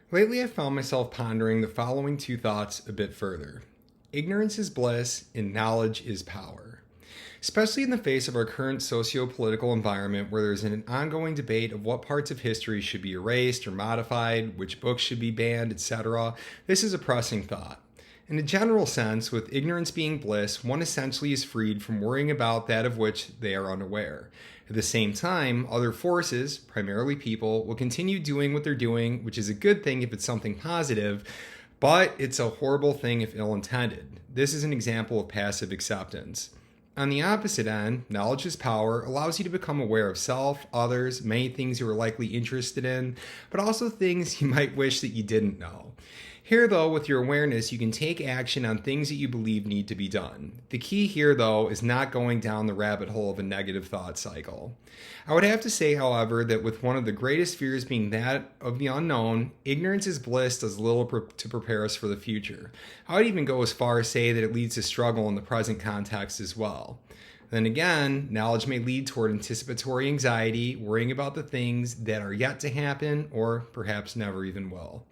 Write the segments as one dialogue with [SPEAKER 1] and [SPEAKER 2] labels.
[SPEAKER 1] Lately, I've found myself pondering the following two thoughts a bit further. Ignorance is bliss, and knowledge is power. Especially in the face of our current socio-political environment where there's an ongoing debate of what parts of history should be erased or modified, which books should be banned, etc., this is a pressing thought. In a general sense, with ignorance being bliss, one essentially is freed from worrying about that of which they are unaware. At the same time, other forces, primarily people, will continue doing what they're doing, which is a good thing if it's something positive, but it's a horrible thing if ill-intended. This is an example of passive acceptance. On the opposite end, knowledge is power allows you to become aware of self, others, many things you are likely interested in, but also things you might wish that you didn't know. Here, though, with your awareness, you can take action on things that you believe need to be done. The key here, though, is not going down the rabbit hole of a negative thought cycle. I would have to say, however, that with one of the greatest fears being that of the unknown, ignorance is bliss does little to prepare us for the future. I would even go as far as say that it leads to struggle in the present context as well. Then again, knowledge may lead toward anticipatory anxiety, worrying about the things that are yet to happen or perhaps never even will.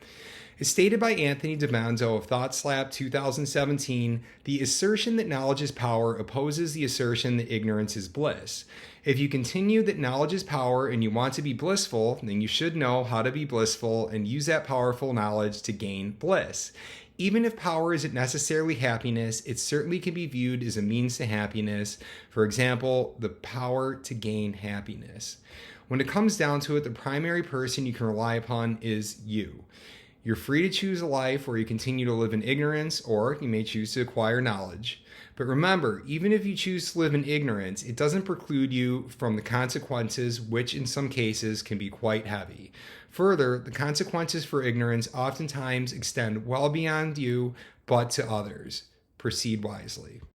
[SPEAKER 1] As stated by Anthony DiMenzo of ThoughtSlap 2017, the assertion that knowledge is power opposes the assertion that ignorance is bliss. If you continue that knowledge is power and you want to be blissful, then you should know how to be blissful and use that powerful knowledge to gain bliss. Even if power isn't necessarily happiness, it certainly can be viewed as a means to happiness. For example, the power to gain happiness. When it comes down to it, the primary person you can rely upon is you. You're free to choose a life where you continue to live in ignorance, or you may choose to acquire knowledge. But remember, even if you choose to live in ignorance, it doesn't preclude you from the consequences, which in some cases can be quite heavy. Further, the consequences for ignorance oftentimes extend well beyond you, but to others. Proceed wisely.